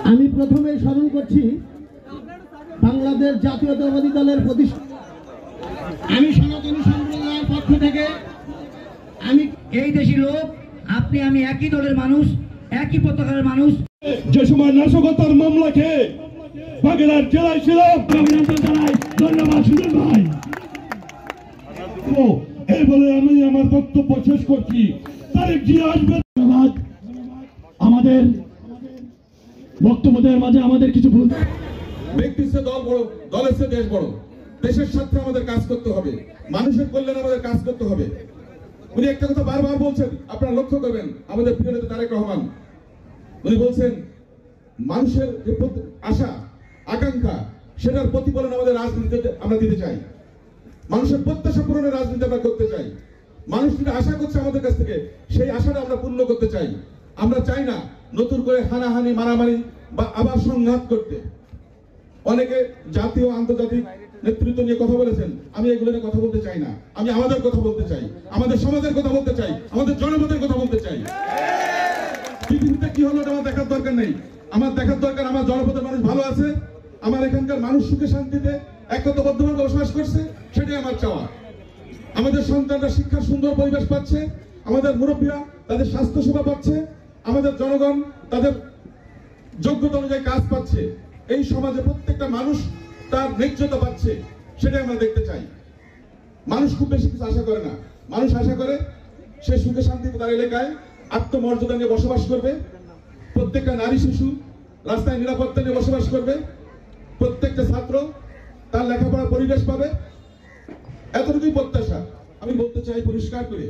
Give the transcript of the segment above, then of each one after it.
আমি প্রথমে স্মরণ করছি বাংলাদেশ জাতীয়তাবাদী দলের প্রতিষ্ঠা। আমি সনাতনী সম্প্রদায়ের পক্ষ থেকে আমি এই দেশি লোক, আপনি আমি একই দলের মানুষ, একই পতাকার মানুষ। যে সময় নাশকতার মামলা খেয়ে বাগেরহাট জেলায় ছিলাম, ধন্যবাদ সুজন ভাই। এই বলে আমি আমার বক্তব্য শেষ করছি। তারেক জি আসবে। ধন্যবাদ। আমাদের বক্তব্যের মাঝে আমাদের কিছু ভুল, ব্যক্তির চেয়ে দল বড়, দলের চেয়ে দেশ বড়। দেশের স্বার্থে আমাদের কাজ করতে হবে, মানুষের কল্যাণে আমাদের কাজ করতে হবে। উনি একটা কথা বারবার বলছেন, আপনারা লক্ষ্য করবেন, আমাদের প্রিয় নেতা তারেক রহমান। উনি বলছেন মানুষের যে আশা আকাঙ্ক্ষা, সেটার প্রতিফলন আমাদের রাজনীতিতে আমরা দিতে চাই। মানুষের প্রত্যাশা পূরণের রাজনীতি আমরা করতে চাই। মানুষ যেটা আশা করছে আমাদের কাছ থেকে, সেই আশাটা আমরা পূর্ণ করতে চাই। আমরা চাই না নতুন করে হানাহানি, মারামারি বা আবার সংঘাত করতে। অনেকে জাতীয় আন্তর্জাতিক নেতৃত্ব নিয়ে কথা বলেছেন, আমি এগুলো নিয়ে কথা বলতে চাই না। আমি আমাদের কথা বলতে চাই, আমাদের সমাজের কথা বলতে চাই, আমাদের জনপদের কথা বলতে চাই। পৃথিবীতে কি হলো আমার দেখার দরকার নেই। আমার দেখার দরকার আমার জনপদের মানুষ ভালো আছে, আমার এখানকার মানুষ সুখে শান্তিতে একতাবদ্ধভাবে বসবাস করছে, সেটাই আমার চাওয়া। আমাদের সন্তানরা শিক্ষার সুন্দর পরিবেশ পাচ্ছে, আমাদের মুরব্বীরা তাদের স্বাস্থ্য সেবা পাচ্ছে, আমাদের জনগণ তাদের যোগ্যতা অনুযায়ী কাজ পাচ্ছে, এই সমাজে প্রত্যেকটা মানুষ তার ন্যায্যতা পাচ্ছে, সেটাই আমরা দেখতে চাই। মানুষ খুব বেশি কিছু আশা করে না। মানুষ আশা করে সে সুখে শান্তিতে তার এলাকায় আত্মমর্যাদা নিয়ে বসবাস করবে, প্রত্যেকটা নারী শিশু রাস্তায় নিরাপত্তা নিয়ে বসবাস করবে, প্রত্যেকটা ছাত্র তার লেখাপড়ার পরিবেশ পাবে, এতটুকুই প্রত্যাশা। আমি বলতে চাই পরিষ্কার করে,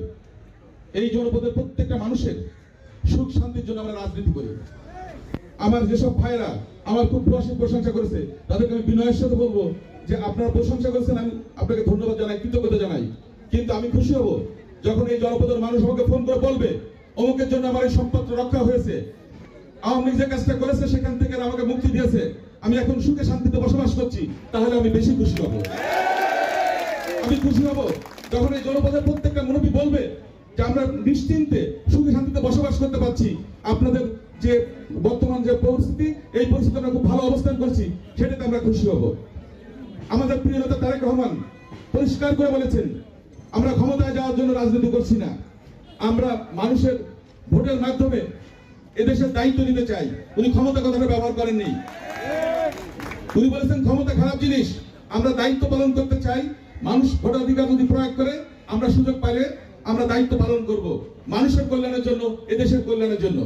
এই জনপদের প্রত্যেকটা মানুষের সুখ শান্তির জন্য আমরা রাজনীতি করি। আমার যেসব ভাইরা আমার খুব প্রশংসা করেছে, তাদেরকে আমি বিনয়ের সাথে বলবো যে আপনারা প্রশংসা করেছেন, আমি আপনাকে ধন্যবাদ জানাই, কৃতজ্ঞতা জানাই। কিন্তু আমি খুশি হব যখন এই জনপদের মানুষ আমাকে ফোন করে বলবে অমুকের জন্য আমার এই সম্পত্তি রক্ষা হয়েছে, আওয়ামী লীগ যে কাজটা করেছে সেখান থেকে আমাকে মুক্তি দিয়েছে, আমি এখন সুখে শান্তিতে বসবাস করছি, তাহলে আমি বেশি খুশি হব। আমি খুশি হব যখন এই জনপদের প্রত্যেকটা মুরব্বী বলবে যে আমরা নিশ্চিন্তে সুখে শান্তিতে বসবাস করতে পারছি, আপনাদের যে বর্তমান যে পরিস্থিতি, এই পরিস্থিতি আমরা খুব ভালো অবস্থান করছি, সেটাতে আমরা খুশি হব। আমাদের প্রিয় নেতা তারেক রহমান পরিষ্কার করে বলেছেন, আমরা ক্ষমতায় যাওয়ার জন্য রাজনীতি করছি না, আমরা মানুষের ভোটের মাধ্যমে এদেশের দায়িত্ব নিতে চাই। উনি ক্ষমতা কথাটা ব্যবহার করেননি। উনি বলেছেন ক্ষমতা খারাপ জিনিস, আমরা দায়িত্ব পালন করতে চাই। মানুষ ভোটাধিকার যদি প্রয়োগ করে, আমরা সুযোগ পাইলে আমরা দায়িত্ব পালন করব, মানুষের কল্যাণের জন্য, এদেশের কল্যাণের জন্য।